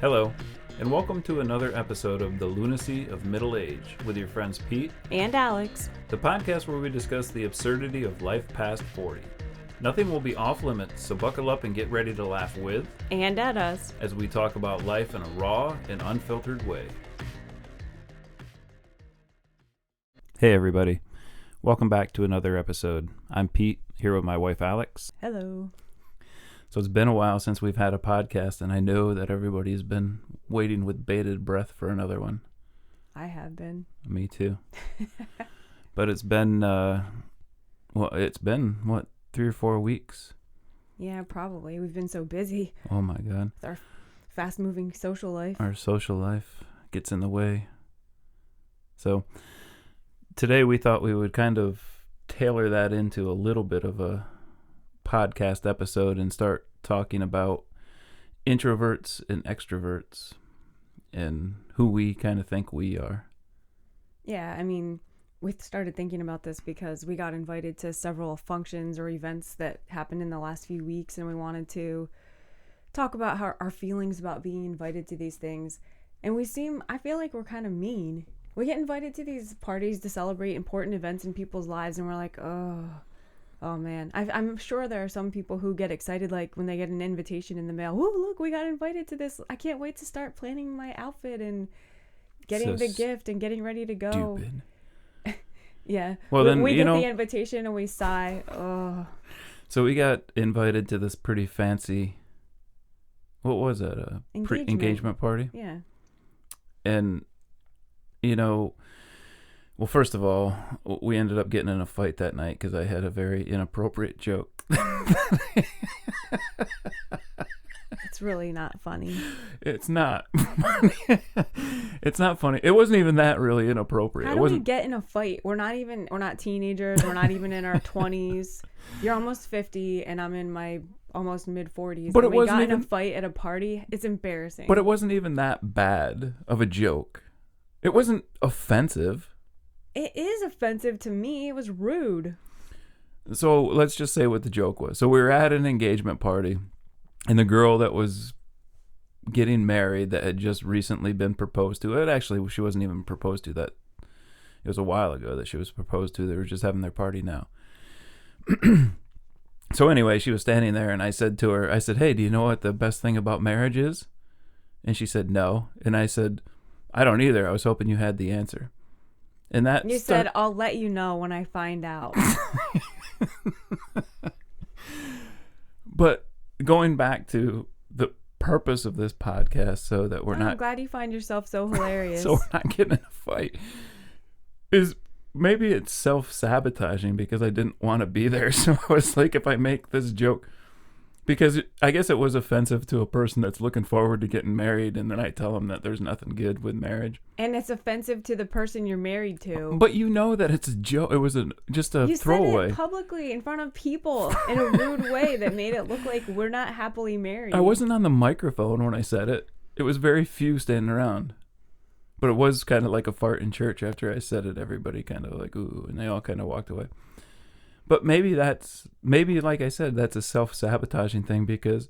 Hello, and welcome to another episode of The Lunacy of Middle Age with your friends Pete and Alex, the podcast where we discuss the absurdity of life past 40. Nothing will be off limits, so buckle up and get ready to laugh with and at us as we talk about life in a raw and unfiltered way. Hey everybody, welcome back to another episode. I'm Pete, here with my wife Alex. Hello. So it's been a while since we've had a podcast, and I know that everybody's been waiting with bated breath for another one. I have been. Me too. But it's been, 3 or 4 weeks? Yeah, probably. We've been so busy. Oh my God. With our fast-moving social life. Our social life gets in the way. So today we thought we would kind of tailor that into a little bit of a podcast episode and start talking about introverts and extroverts and who we kind of think we are. Yeah, I mean, we started thinking about this because we got invited to several functions or events that happened in the last few weeks, and we wanted to talk about how our feelings about being invited to these things. And I feel like we're kind of mean. We get invited to these parties to celebrate important events in people's lives, and we're like, oh man. I'm sure there are some people who get excited like when they get an invitation in the mail. Whoa, look, we got invited to this. I can't wait to start planning my outfit and getting the gift and getting ready to go. Stupid. Yeah. Well, then, we get the invitation and we sigh. Oh. So we got invited to this pretty fancy, what was it? A engagement party? Yeah. And, well, first of all, we ended up getting in a fight that night because I had a very inappropriate joke. It's really not funny. It's not funny. It's not funny. It wasn't even that really inappropriate. How do we get in a fight? We're not teenagers. We're not even in our 20s. You're almost 50 and I'm in my almost mid 40s. But and we got in a fight at a party. It's embarrassing. But it wasn't even that bad of a joke. It wasn't offensive. It is offensive to me. It was rude. So let's just say what the joke was. So we were at an engagement party, and the girl that was getting married that had just recently been proposed to, she wasn't even proposed to. That it was a while ago that she was proposed to. They were just having their party now. So anyway, she was standing there, and I said to her, hey, do you know what the best thing about marriage is? And she said, no. And I said, I don't either. I was hoping you had the answer. And that you said, I'll let you know when I find out. But going back to the purpose of this podcast, so that I'm glad you find yourself so hilarious. So we're not getting in a fight. Is maybe it's self-sabotaging because I didn't want to be there. So I was like, if I make this joke, because I guess it was offensive to a person that's looking forward to getting married, and then I tell them that there's nothing good with marriage. And it's offensive to the person you're married to. But you know that it's a joke. It was just a throwaway. You said it publicly in front of people in a rude way that made it look like we're not happily married. I wasn't on the microphone when I said it. It was very few standing around. But it was kind of like a fart in church after I said it. Everybody kind of like, ooh, and they all kind of walked away. But maybe like I said, that's a self-sabotaging thing because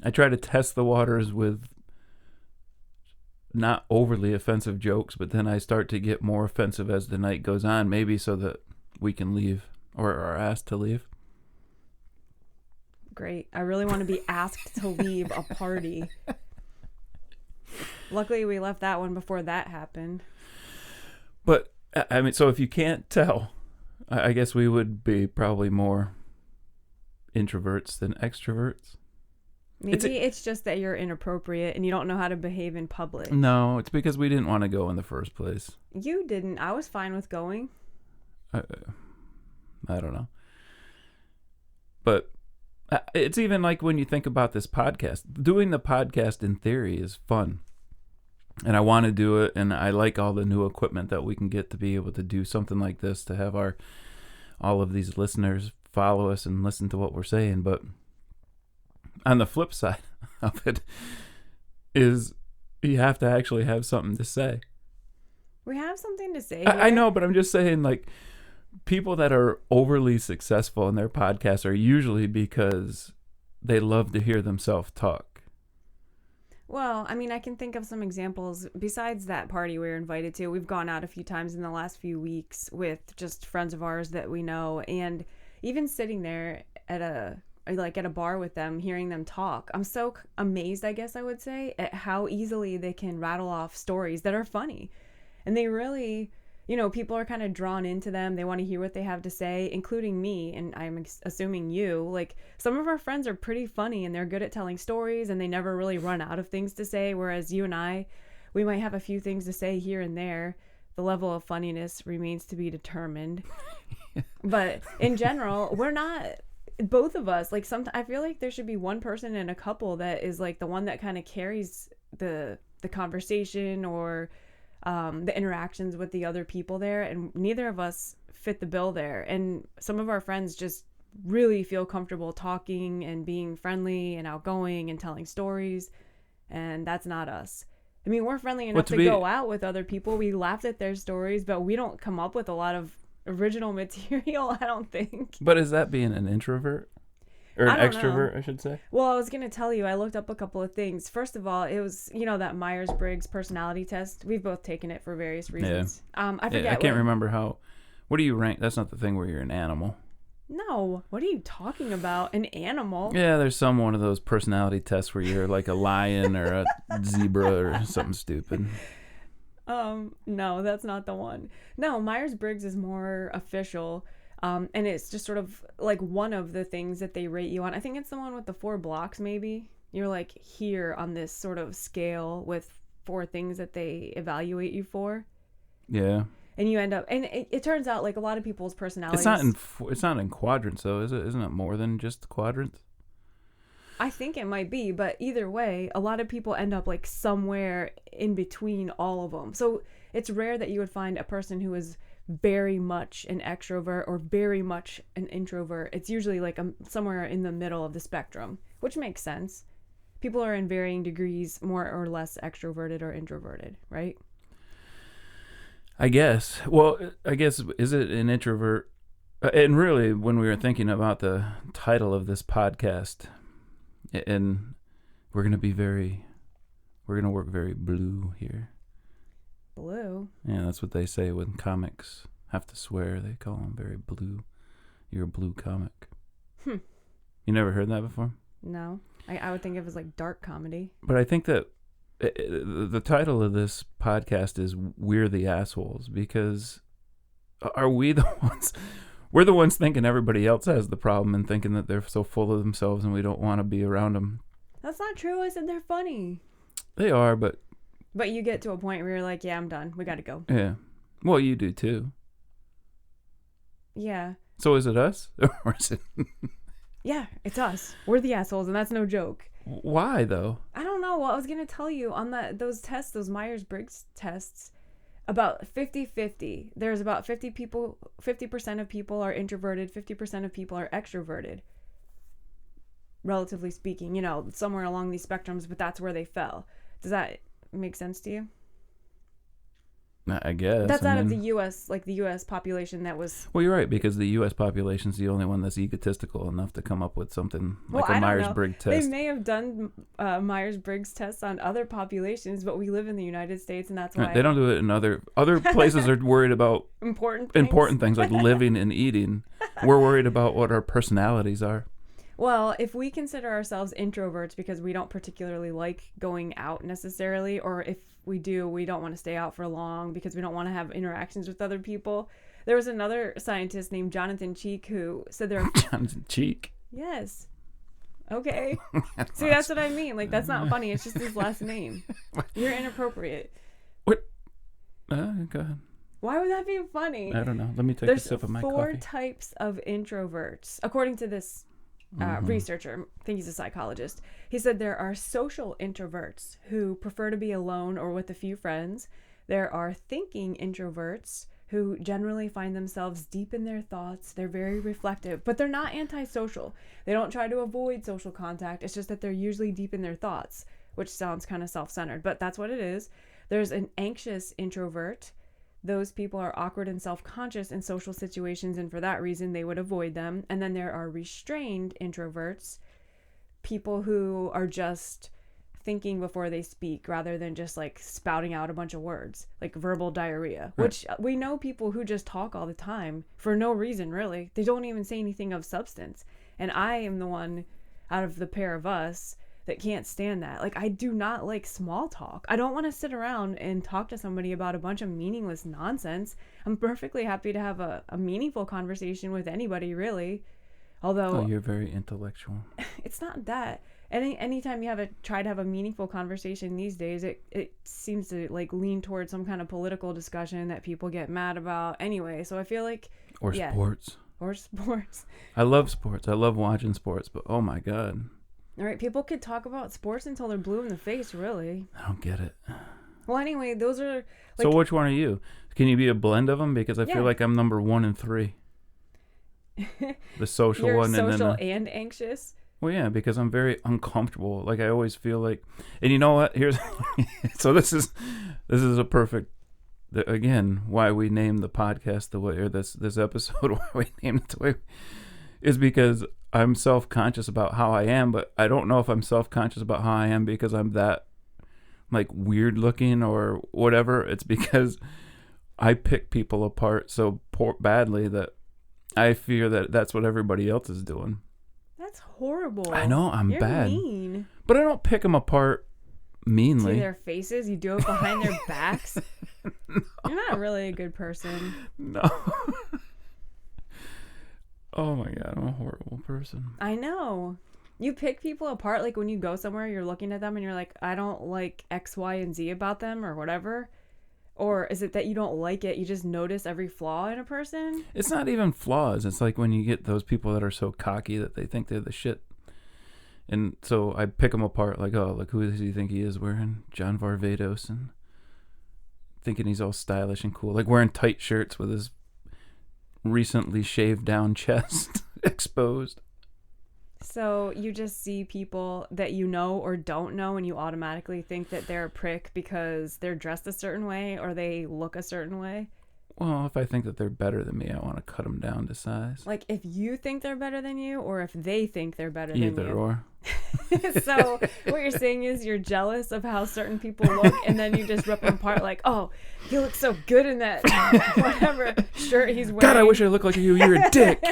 I try to test the waters with not overly offensive jokes, but then I start to get more offensive as the night goes on, maybe so that we can leave or are asked to leave. Great. I really want to be asked to leave a party. Luckily, we left that one before that happened. But, I mean, so if you can't tell, I guess we would be probably more introverts than extroverts. Maybe it's just that you're inappropriate and you don't know how to behave in public. No, it's because we didn't want to go in the first place. You didn't. I was fine with going. I don't know. But it's even like when you think about this podcast. Doing the podcast in theory is fun. And I want to do it, and I like all the new equipment that we can get to be able to do something like this, to have all of these listeners follow us and listen to what we're saying. But on the flip side of it is you have to actually have something to say. We have something to say. I know, but I'm just saying, like, people that are overly successful in their podcasts are usually because they love to hear themselves talk. Well, I mean, I can think of some examples. Besides that party we were invited to, we've gone out a few times in the last few weeks with just friends of ours that we know. And even sitting there at a bar with them, hearing them talk, I'm so amazed, I guess I would say, at how easily they can rattle off stories that are funny. And they really, people are kind of drawn into them. They want to hear what they have to say, including me, and I'm assuming you. Like, some of our friends are pretty funny and they're good at telling stories and they never really run out of things to say, whereas you and I, we might have a few things to say here and there. The level of funniness remains to be determined. But in general, we're not, both of us, like, I feel like there should be one person in a couple that is like the one that kind of carries the conversation or the interactions with the other people there, and neither of us fit the bill there. And some of our friends just really feel comfortable talking and being friendly and outgoing and telling stories, and that's not us. I mean, we're friendly enough to go out with other people. We laughed at their stories, but we don't come up with a lot of original material, I don't think. But is that being an introvert? Or an extrovert, I should say. Well, I was going to tell you, I looked up a couple of things. First of all, it was, that Myers-Briggs personality test. We've both taken it for various reasons. Yeah. I forget. I can't remember how. What do you rank? That's not the thing where you're an animal. No. What are you talking about? An animal? Yeah, there's one of those personality tests where you're like a lion or a zebra or something stupid. No, that's not the one. No, Myers-Briggs is more official. And it's just sort of like one of the things that they rate you on. I think it's the one with the 4 blocks, maybe. You're like here on this sort of scale with 4 things that they evaluate you for. Yeah. And you end up, and it turns out like a lot of people's personalities. It's not in quadrants though, is it? Isn't it more than just quadrants? I think it might be, but either way, a lot of people end up like somewhere in between all of them. So it's rare that you would find a person who is very much an extrovert or very much an introvert. It's usually like somewhere in the middle of the spectrum, which makes sense. People are in varying degrees more or less extroverted or introverted, right? I guess. Well, is it an introvert? And really, when we were thinking about the title of this podcast, and we're going to work very blue here. Blue? Yeah, that's what they say when comics have to swear. They call them very blue. You're a blue comic. You never heard that before? No. I would think it was like dark comedy. But I think that the title of this podcast is We're the Assholes, because are we the ones... We're the ones thinking everybody else has the problem and thinking that they're so full of themselves and we don't want to be around them. That's not true. I said they're funny. They are, but... But you get to a point where you're like, yeah, I'm done. We got to go. Yeah. Well, you do too. Yeah. So is it us? Or is it... Yeah, it's us. We're the assholes, and that's no joke. Why, though? I don't know. Well, I was going to tell you on those tests, those Myers-Briggs tests, about 50-50. There's about 50% of people are introverted, 50% of people are extroverted. Relatively speaking, somewhere along these spectrums, but that's where they fell. Does that make sense to you? I guess. That's out of the U.S., like the U.S. population that was... Well, you're right, because the U.S. population's the only one that's egotistical enough to come up with something like a Myers-Briggs test. They may have done Myers-Briggs tests on other populations, but we live in the United States, and that's why... Right, they don't do it in other places are worried about important things like living and eating. We're worried about what our personalities are. Well, if we consider ourselves introverts because we don't particularly like going out necessarily, or if we do, we don't want to stay out for long because we don't want to have interactions with other people. There was another scientist named Jonathan Cheek who said there are... Jonathan Cheek? Yes. Okay. See, that's what I mean. Like, that's not funny. It's just his last name. You're inappropriate. What? Go ahead. Why would that be funny? I don't know. Let me take a sip of my coffee. There's 4 types of introverts, according to this researcher. I think he's a psychologist. He said there are social introverts who prefer to be alone or with a few friends. There are thinking introverts who generally find themselves deep in their thoughts. They're very reflective, but they're not antisocial. They don't try to avoid social contact. It's just that they're usually deep in their thoughts, which sounds kind of self-centered, but that's what it is. There's an anxious introvert. Those people are awkward and self-conscious in social situations, and for that reason, they would avoid them. And then there are restrained introverts, people who are just thinking before they speak rather than just like spouting out a bunch of words, like verbal diarrhea, Right. which we know people who just talk all the time for no reason, really. They don't even say anything of substance. And I am the one out of the pair of us that can't stand that. Like, I do not like small talk. I don't want to sit around and talk to somebody about a bunch of meaningless nonsense. I'm perfectly happy to have a meaningful conversation with anybody, really. Although, Oh, you're very intellectual. it's not that. Anytime you try to have a meaningful conversation these days, it seems to like lean towards some kind of political discussion that people get mad about anyway. So I feel like, Or yeah. sports. Or sports. I love sports. I love watching sports, but oh my God. All right, people could talk about sports until they're blue in the face, really. I don't get it. Well, anyway, those are like, So which one are you? Can you be a blend of them? Because I Yeah. feel like I'm number 1 and 3. The social you're one, social and then and anxious. well, yeah, because I'm very uncomfortable. Like I always feel like, and you know what? Here's so this is a perfect. Again, why we named the podcast the way, or this episode why we named it the way, is because I'm self-conscious about how I am, but I don't know if I'm self-conscious about how I am because I'm that like weird looking or whatever. It's because I pick people apart so badly that I fear that that's what everybody else is doing. That's horrible. I know, I'm You're bad. mean. But I don't pick them apart meanly. To their faces, you do it behind their backs. No. You're not really a good person. No. Oh my God, I'm a horrible person. I know. You pick people apart, like when you go somewhere, you're looking at them and you're like, I don't like X, Y, and Z about them or whatever. Or is it that you don't like it? You just notice every flaw in a person? It's not even flaws. It's like when you get those people that are so cocky that they think they're the shit. And so I pick them apart like, oh, like who does he think he is wearing John Varvatos and thinking he's all stylish and cool. Like wearing tight shirts with his recently shaved down chest exposed. So you just see people that you know or don't know and you automatically think that they're a prick because they're dressed a certain way or they look a certain way? Well, if I think that they're better than me, I want to cut them down to size. Like if you think they're better than you or if they think they're better than you? Either or. So what you're saying is you're jealous of how certain people look and then you just rip them apart like, oh, he looks so good in that whatever shirt he's wearing. God, I wish I looked like you. You're a dick.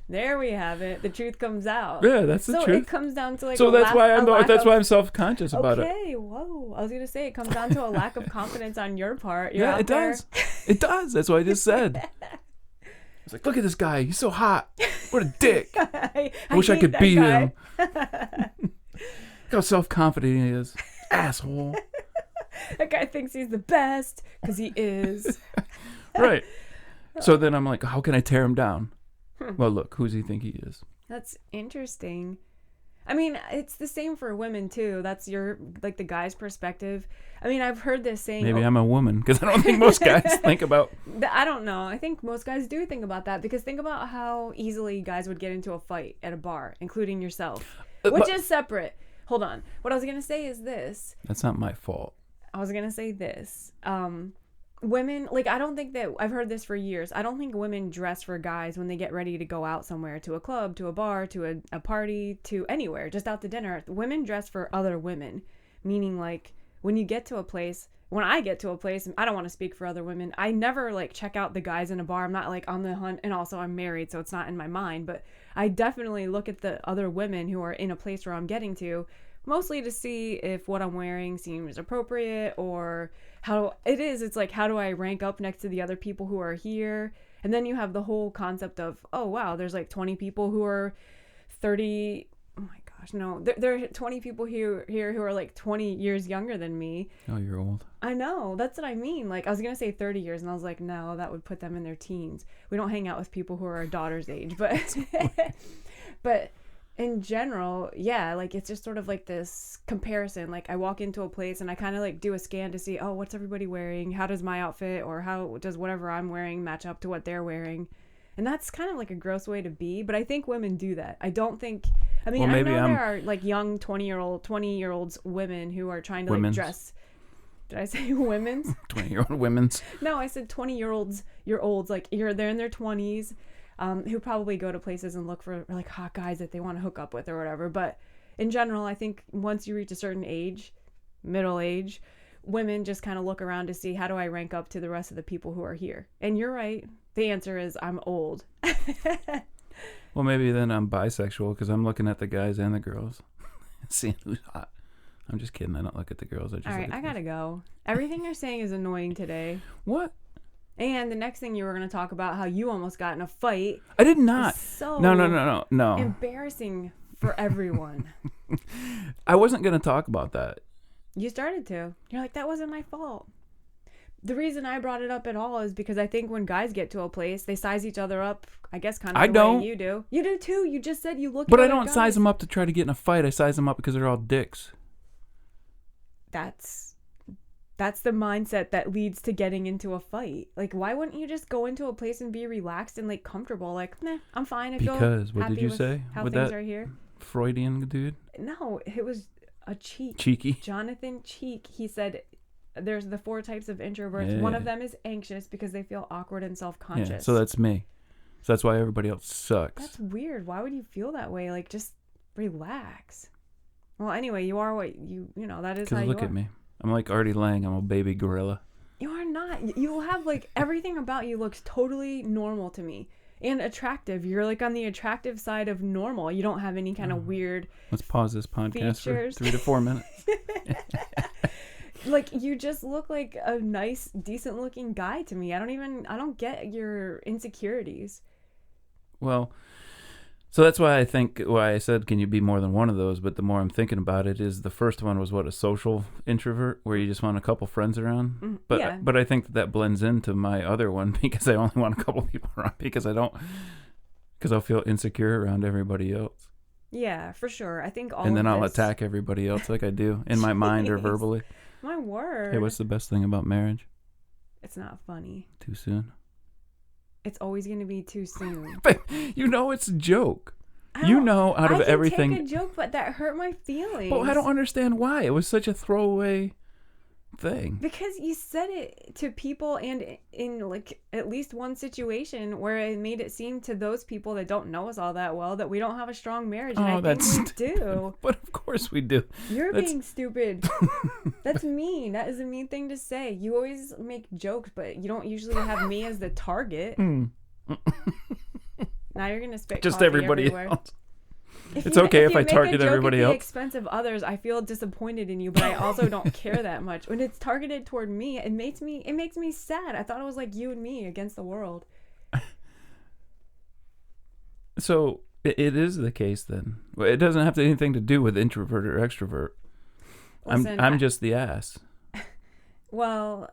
There we have it. The truth comes out. Yeah, that's the so truth. it comes down to like so that's why I'm of, self-conscious about it. Okay, whoa. I was gonna say it comes down to a lack of confidence on your part. You're Yeah, out it there. does. It does. That's what I just said. It's like, look at this guy. He's so hot. What a dick. I wish I hate could that beat guy. him. Look how self-confident he is. Asshole. That guy thinks he's the best because he is. Right. So then I'm like, how can I tear him down? Well, look, who does he think he is? That's interesting. I mean, it's the same for women too. That's your like the guy's perspective. I mean, I've heard this saying. Maybe I'm a woman because I don't think most guys think about. I don't know. I think most guys do think about that because think about how easily guys would get into a fight at a bar, including yourself, which is separate. Hold on. What I was gonna say is this. That's not my fault. I was gonna say this. Women, like, I don't think that, I've heard this for years, I don't think women dress for guys when they get ready to go out somewhere, to a club, to a bar, to a party, to anywhere, just out to dinner. Women dress for other women, meaning like when you get to a place, when I get to a place, I don't want to speak for other women, I never like check out the guys in a bar. I'm not like on the hunt, and also I'm married, so it's not in my mind, but I definitely look at the other women who are in a place where I'm getting to, mostly to see if what I'm wearing seems appropriate or how it is. It's like, how do I rank up next to the other people who are here? And then you have the whole concept of, oh, wow, there's like 20 people who are 30. Oh my gosh, no, there are 20 people here who are like 20 years younger than me. Oh, you're old. I know. That's what I mean. Like, I was going to say 30 years, and I was like, no, that would put them in their teens. We don't hang out with people who are our daughter's age, but in general, yeah, like it's just sort of like this comparison. Like I walk into a place and I kind of like do a scan to see, oh, what's everybody wearing? How does my outfit or how does whatever I'm wearing match up to what they're wearing? And that's kind of like a gross way to be, but I think women do that. I don't think, I mean, I know there are like young 20-year-olds women who are trying to like dress. Did I say women's? 20-year-old women's. No, I said 20-year-olds, like they're in their 20s. Who probably go to places and look for like hot guys that they want to hook up with or whatever. But in general, I think once you reach a certain age, middle age, women just kind of look around to see, how do I rank up to the rest of the people who are here? And you're right. The answer is, I'm old. Well, maybe then I'm bisexual because I'm looking at the guys and the girls, seeing who's hot. I'm just kidding. I don't look at the girls. All right, I gotta go. Everything you're saying is annoying today. What? And the next thing you were going to talk about how you almost got in a fight. I did not. So No. embarrassing for everyone. I wasn't going to talk about that. You started to. You're like, that wasn't my fault. The reason I brought it up at all is because I think when guys get to a place, they size each other up, I guess, kind of the way you do. You do too. You just said you look at But I other don't guys. size them up to try to get in a fight. I size them up because they're all dicks. That's the mindset that leads to getting into a fight. Like, why wouldn't you just go into a place and be relaxed and like comfortable? Like, nah, I'm fine. Because what did you say? How with things that are here. Freudian dude? No, it was a cheek. Cheeky. Jonathan Cheek. He said there's the 4 types of introverts. Yeah. One of them is anxious because they feel awkward and self-conscious. Yeah, so that's me. So that's why everybody else sucks. That's weird. Why would you feel that way? Like, just relax. Well, anyway, you are what you know, that is how you are. Because look at me. I'm like Artie Lang. I'm a baby gorilla. You are not. You have, like, everything about you looks totally normal to me. And attractive. You're, like, on the attractive side of normal. You don't have any kind of weird Let's pause this podcast features. for 3 to 4 minutes. Like, you just look like a nice, decent looking guy to me. I don't get your insecurities. Well, so that's why I said, can you be more than one of those? But the more I'm thinking about it, is the first one was a social introvert, where you just want a couple friends around. But yeah. But I think that blends into my other one, because I only want a couple people around, because I'll feel insecure around everybody else. Yeah, for sure. I think and then I'll attack everybody else like I do in my mind or verbally. My word. Hey, what's the best thing about marriage? It's not funny. Too soon? It's always going to be too soon. But you know it's a joke. You know out of everything. I can take a joke, but that hurt my feelings. But I don't understand why. It was such a throwaway thing. Because you said it to people, and in like at least one situation where it made it seem to those people that don't know us all that well that we don't have a strong marriage. And I think we do. But of course we do. You're being stupid. That's mean. That is a mean thing to say. You always make jokes, but you don't usually have me as the target. Now you're gonna spit just coffee everybody everywhere. else. It's okay if I target everybody else. At the expense of others, I feel disappointed in you, but I also don't care that much. When it's targeted toward me, it makes me sad. I thought it was like you and me against the world. So it is the case then. It doesn't have anything to do with introvert or extrovert. Listen, I'm just the ass. Well,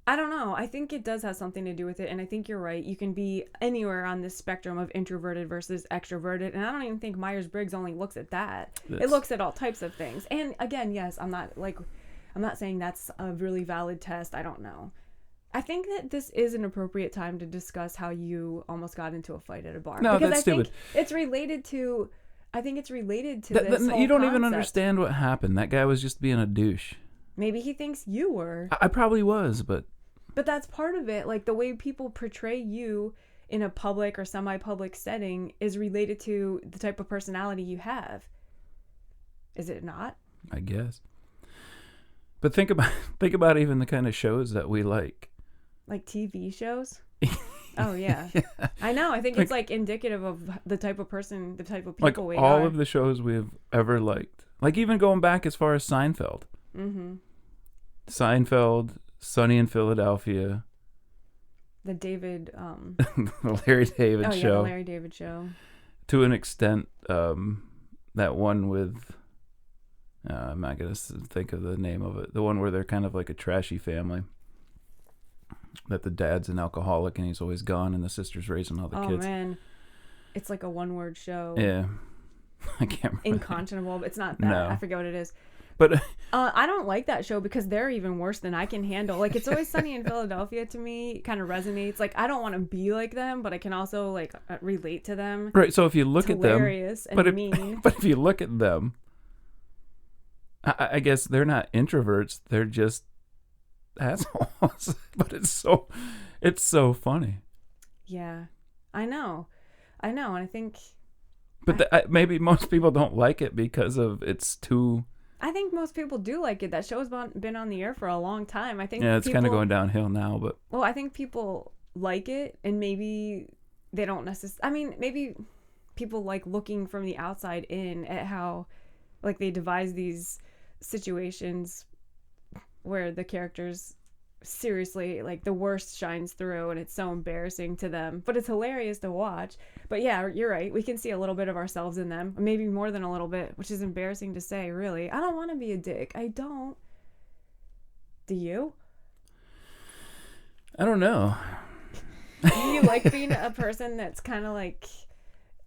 I don't know. I think it does have something to do with it, and I think you're right. You can be anywhere on this spectrum of introverted versus extroverted, and I don't even think Myers-Briggs only looks at that. It looks at all types of things. And again, yes, I'm not saying that's a really valid test. I don't know. I think that this is an appropriate time to discuss how you almost got into a fight at a bar. No, because that's stupid. It's related to. I think it's related to this whole You don't even concept. understand what happened. That guy was just being a douche. Maybe he thinks you were. I probably was, but that's part of it. Like, the way people portray you in a public or semi-public setting is related to the type of personality you have. Is it not? I guess. But think about even the kind of shows that we like. Like TV shows? Oh, yeah. I know. I think it's like indicative of the type of person, the type of people we are. Like all of the shows we've ever liked. Like even going back as far as Seinfeld. Mm-hmm. Seinfeld, Sunny in Philadelphia. The David... the Larry David show. Yeah, the Larry David show. To an extent, that one with... I'm not going to think of the name of it. The one where they're kind of like a trashy family. That the dad's an alcoholic and he's always gone and the sister's raising all the kids. Oh, man. It's like a one-word show. Yeah. I can't remember. Inconscionable. It's not that. No. I forget what it is. But I don't like that show because they're even worse than I can handle. Like, It's Always Sunny in Philadelphia to me kind of resonates. Like, I don't want to be like them, but I can also like relate to them. Right. So if you look at them, hilarious and mean. But if you look at them, I guess they're not introverts. They're just assholes. But it's so funny. Yeah, I know, and I think. But maybe most people don't like it because of it's too. I think most people do like it. That show's been on the air for a long time. I think Yeah, it's kind of people, going downhill now, but well, I think people like it, and maybe they don't necessarily. I mean, maybe people like looking from the outside in at how, like, they devise these situations where the characters seriously, like, the worst shines through and it's so embarrassing to them, but it's hilarious to watch. But yeah, you're right, we can see a little bit of ourselves in them, maybe more than a little bit, which is embarrassing to say, really. I don't want to be a dick. I don't. Do you? I don't know. Do you like being a person that's kind of like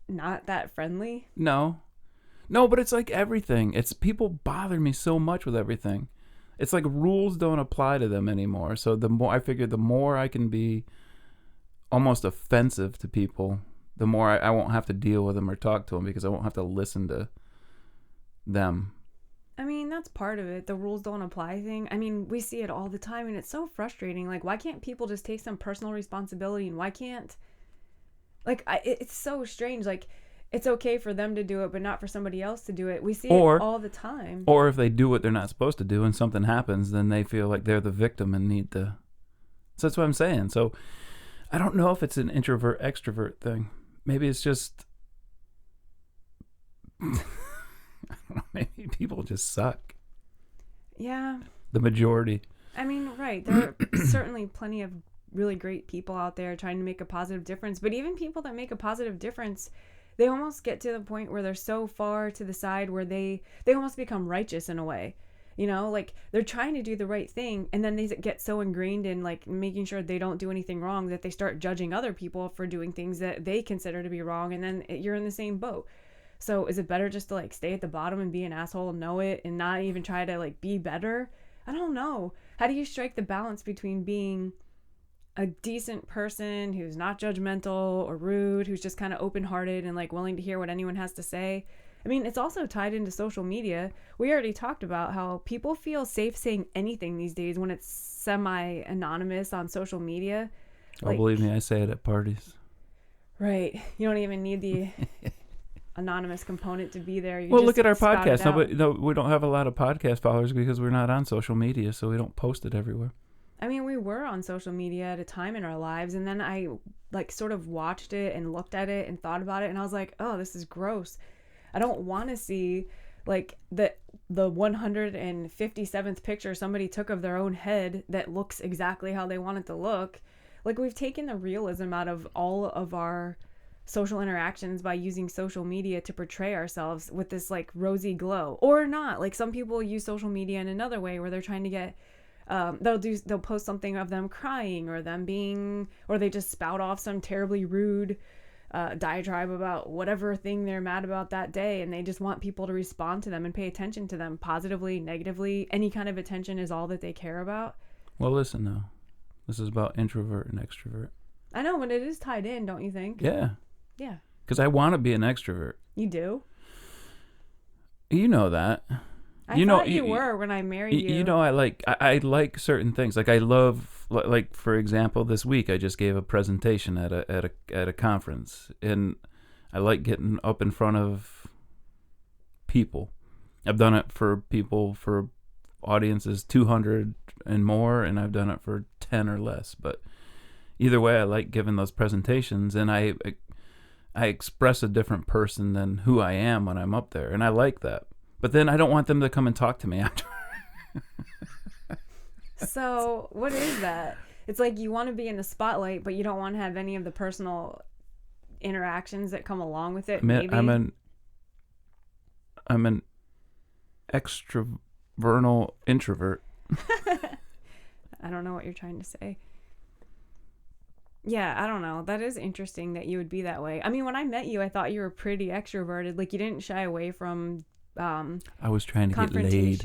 not that friendly? No, but it's like everything. It's people bother me so much with everything. It's like rules don't apply to them anymore. So the more I figure, the more I can be almost offensive to people, the more I won't have to deal with them or talk to them because I won't have to listen to them. I mean, that's part of it. The rules don't apply thing. I mean, we see it all the time and it's so frustrating. Like, why can't people just take some personal responsibility, and why can't, like, it's so strange. Like, it's okay for them to do it, but not for somebody else to do it. We see it all the time. Or if they do what they're not supposed to do and something happens, then they feel like they're the victim and need to. So that's what I'm saying. So I don't know if it's an introvert extrovert thing. Maybe it's just. I don't know. Maybe people just suck. Yeah. The majority. I mean, right. There are certainly plenty of really great people out there trying to make a positive difference. But even people that make a positive difference, they almost get to the point where they're so far to the side where they almost become righteous in a way. You know, like, they're trying to do the right thing, and then they get so ingrained in, like, making sure they don't do anything wrong that they start judging other people for doing things that they consider to be wrong, and then you're in the same boat. So is it better just to, like, stay at the bottom and be an asshole and know it and not even try to, like, be better? I don't know. How do you strike the balance between being a decent person who's not judgmental or rude, who's just kind of open-hearted and, like, willing to hear what anyone has to say? I mean, it's also tied into social media. We already talked about how people feel safe saying anything these days when it's semi-anonymous on social media. Oh, believe me, I say it at parties. Right. You don't even need the anonymous component to be there. Well, look at our podcast. No, we don't have a lot of podcast followers because we're not on social media, so we don't post it everywhere. I mean, we were on social media at a time in our lives, and then I, like, sort of watched it and looked at it and thought about it, and I was like, oh, this is gross. I don't want to see, like, the 157th picture somebody took of their own head that looks exactly how they want it to look. Like, we've taken the realism out of all of our social interactions by using social media to portray ourselves with this, like, rosy glow, or not. Like, some people use social media in another way where they're trying to get they'll post something of them crying or them being, or they just spout off some terribly rude diatribe about whatever thing they're mad about that day, and they just want people to respond to them and pay attention to them positively, negatively. Any kind of attention is all that they care about. Well, listen now, this is about introvert and extrovert. I know, but it is tied in, don't you think? Yeah. Because I want to be an extrovert. You do? You know that. I thought you were when I married you. You know, I like certain things. Like, I love, like, for example, this week I just gave a presentation at a conference, and I like getting up in front of people. I've done it for people for audiences 200 and more, and I've done it for 10 or less. But either way, I like giving those presentations, and I express a different person than who I am when I'm up there, and I like that. But then I don't want them to come and talk to me after. So what is that? It's like you want to be in the spotlight, but you don't want to have any of the personal interactions that come along with it. I'm an extravernal introvert. I don't know what you're trying to say. Yeah, I don't know. That is interesting that you would be that way. I mean, when I met you, I thought you were pretty extroverted. Like, you didn't shy away from I was trying to get laid.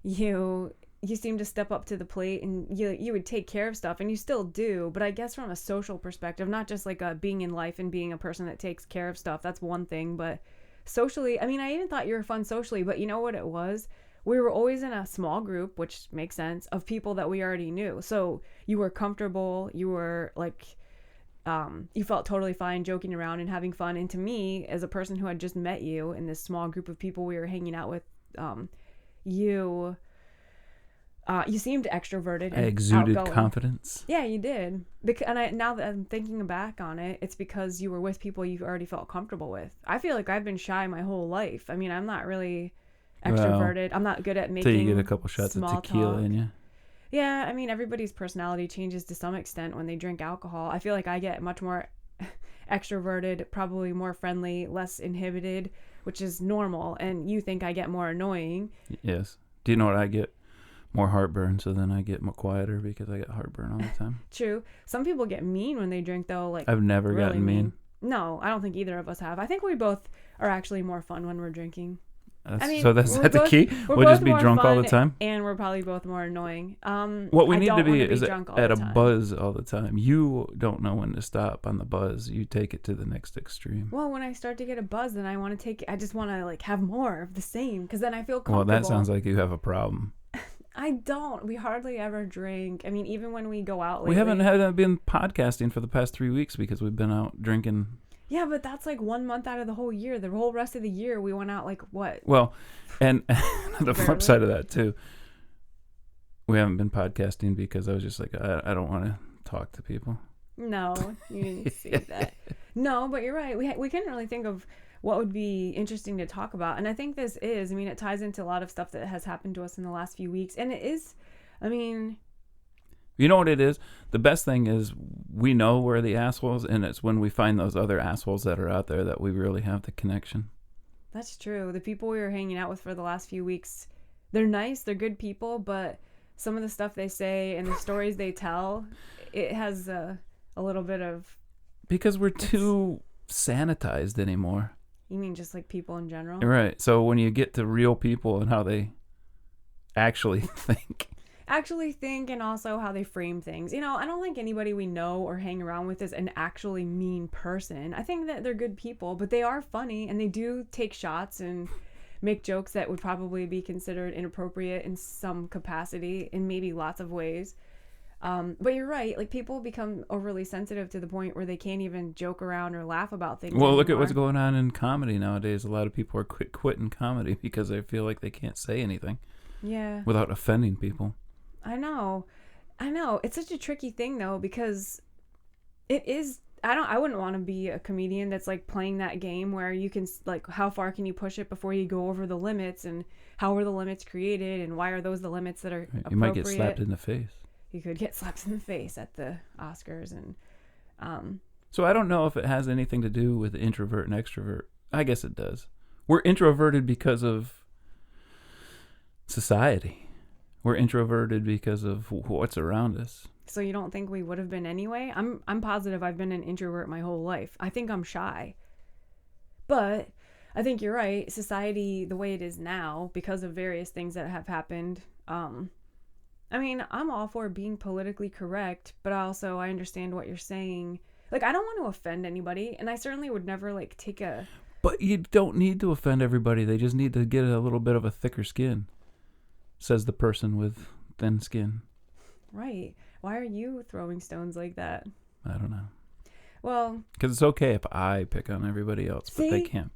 You seem to step up to the plate, and you would take care of stuff, and you still do. But I guess from a social perspective, not just like being in life and being a person that takes care of stuff, that's one thing. But socially, I mean, I even thought you were fun socially. But you know what it was? We were always in a small group, which makes sense, of people that we already knew. So you were comfortable. You were, like, you felt totally fine joking around and having fun. And to me, as a person who had just met you in this small group of people we were hanging out with, you seemed extroverted and I exuded outgoing. confidence. Yeah, you did. Now that I'm thinking back on it, it's because you were with people you already felt comfortable with. I feel like I've been shy my whole life. I mean, I'm not really extroverted. I'm not good at making Till you get a couple shots of tequila talk. in you. Yeah, I mean, everybody's personality changes to some extent when they drink alcohol. I feel like I get much more extroverted, probably more friendly, less inhibited, which is normal. And you think I get more annoying. Yes. Do you know what I get? More heartburn, so then I get more quieter because I get heartburn all the time. True. Some people get mean when they drink, though. Like I've never really gotten mean. No, I don't think either of us have. I think we both are actually more fun when we're drinking. So that's the key? We'll just be drunk all the time? And we're probably both more annoying. What we need to be is at a buzz all the time. You don't know when to stop on the buzz. You take it to the next extreme. Well, when I start to get a buzz, then I just want to like have more of the same because then I feel comfortable. Well, that sounds like you have a problem. I don't. We hardly ever drink. I mean, even when we go out lately. We haven't been podcasting for the past 3 weeks because we've been out drinking. Yeah, but that's like 1 month out of the whole year. The whole rest of the year, we went out like what? Well, and the flip side of that too, we haven't been podcasting because I was just like, I don't want to talk to people. No, you didn't say that. No, but you're right. We couldn't really think of what would be interesting to talk about. And I think this is, I mean, it ties into a lot of stuff that has happened to us in the last few weeks. And it is, I mean... You know what it is? The best thing is we know we're the assholes, and it's when we find those other assholes that are out there that we really have the connection. That's true. The people we were hanging out with for the last few weeks, they're nice, they're good people, but some of the stuff they say and the stories they tell, it has a little bit of... Because we're too sanitized anymore. You mean just like people in general? Right. So when you get to real people and how they actually think. And also how they frame things. You know, I don't think anybody we know or hang around with is an actually mean person. I think that they're good people, but they are funny and they do take shots and make jokes that would probably be considered inappropriate in some capacity in maybe lots of ways. But you're right. Like people become overly sensitive to the point where they can't even joke around or laugh about things. Well, look at what's going on in comedy nowadays. A lot of people are quitting comedy because they feel like they can't say anything. Yeah. Without offending people. I know. It's such a tricky thing though, because it is, I wouldn't want to be a comedian that's like playing that game where you can like, how far can you push it before you go over the limits, and how are the limits created and why are those the limits that are appropriate? You might get slapped in the face. You could get slapped in the face at the Oscars. And so I don't know if it has anything to do with introvert and extrovert. I guess it does. We're introverted because of society. We're introverted because of what's around us. So you don't think we would have been anyway? I'm positive I've been an introvert my whole life. I think I'm shy. But I think you're right. Society, the way it is now, because of various things that have happened, I mean, I'm all for being politically correct, but also I understand what you're saying. Like, I don't want to offend anybody, and I certainly would never, like, take a... But you don't need to offend everybody. They just need to get a little bit of a thicker skin, says the person with thin skin. Right. Why are you throwing stones like that? I don't know. Well... Because it's okay if I pick on everybody else, but they can't.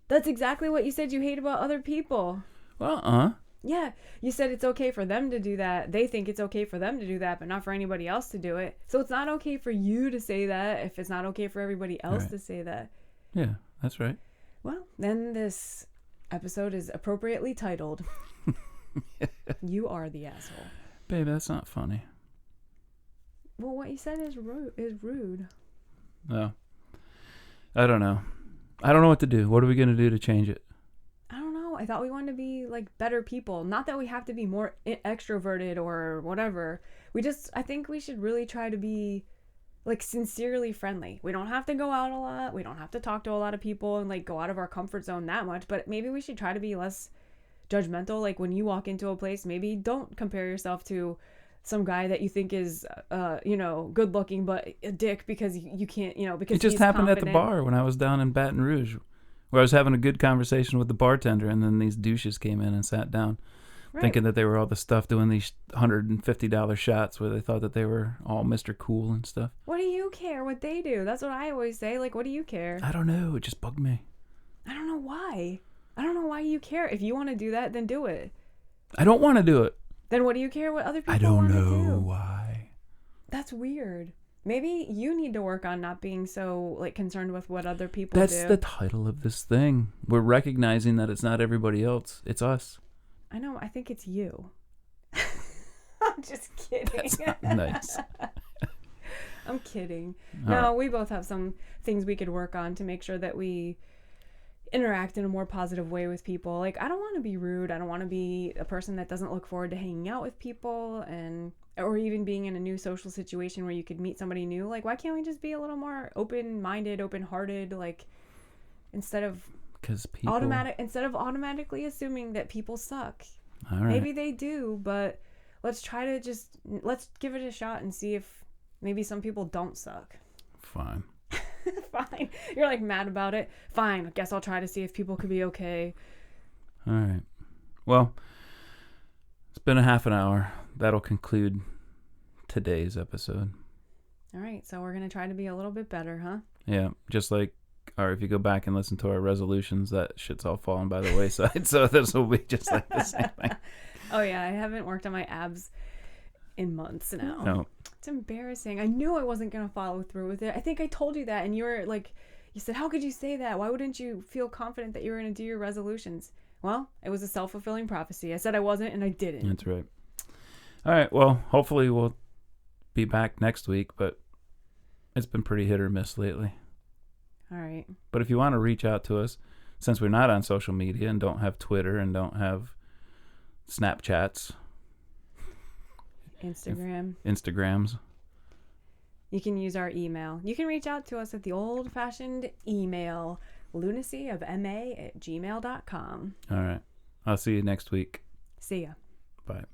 That's exactly what you said you hate about other people. Well, Yeah, you said it's okay for them to do that. They think it's okay for them to do that, but not for anybody else to do it. So it's not okay for you to say that if it's not okay for everybody else to say that. Yeah, that's right. Well, then this episode is appropriately titled, You Are the Asshole. Babe, that's not funny. Well, what you said is rude. No. I don't know. I don't know what to do. What are we going to do to change it? I thought we wanted to be like better people. Not that we have to be more extroverted or whatever. I think we should really try to be like sincerely friendly. We don't have to go out a lot. We don't have to talk to a lot of people and like go out of our comfort zone that much. But maybe we should try to be less judgmental. Like when you walk into a place, maybe don't compare yourself to some guy that you think is, good looking, but a dick because you can't, because it just happened confident. At the bar when I was down in Baton Rouge, where I was having a good conversation with the bartender, and then these douches came in and sat down. Right. thinking that they were all the stuff, doing these $150 shots where they thought that they were all Mr. Cool and stuff. What do you care what they do? That's what I always say. Like, what do you care? I don't know. It just bugged me. I don't know why. I don't know why you care. If you want to do that, then do it. I don't want to do it. Then what do you care what other people I don't want to know do? why. That's weird. Maybe you need to work on not being so like concerned with what other people That's do. the title of this thing. We're recognizing that it's not everybody else. It's us. I know. I think it's you. I'm just kidding. That's not nice. I'm kidding. All No, right. we both have some things we could work on to make sure that we interact in a more positive way with people. Like, I don't want to be rude. I don't want to be a person that doesn't look forward to hanging out with people or even being in a new social situation where you could meet somebody new. Like, why can't we just be a little more open-minded, open-hearted, like instead of Because people... automatically assuming that people suck. All right. Maybe they do, but let's give it a shot and see if maybe some people don't suck. Fine. Fine. You're like mad about it. Fine. I guess I'll try to see if people could be okay. All right. Well, it's been a half an hour. That'll conclude today's episode. All right. So we're going to try to be a little bit better, huh? Yeah. Just like, or if you go back and listen to our resolutions, that shit's all fallen by the wayside. So this will be just like the same thing. Oh, yeah. I haven't worked on my abs in months now. No. It's embarrassing. I knew I wasn't going to follow through with it. I think I told you that, and you were like, you said, how could you say that? Why wouldn't you feel confident that you were going to do your resolutions? Well, it was a self-fulfilling prophecy. I said I wasn't, and I didn't. That's right. All right. Well, hopefully we'll be back next week, but it's been pretty hit or miss lately. All right. But if you want to reach out to us, since we're not on social media and don't have Twitter and don't have Snapchats, Instagrams, you can use our email. You can reach out to us at the old-fashioned email, lunacyofma@gmail.com. all right. I'll see you next week. See ya. Bye.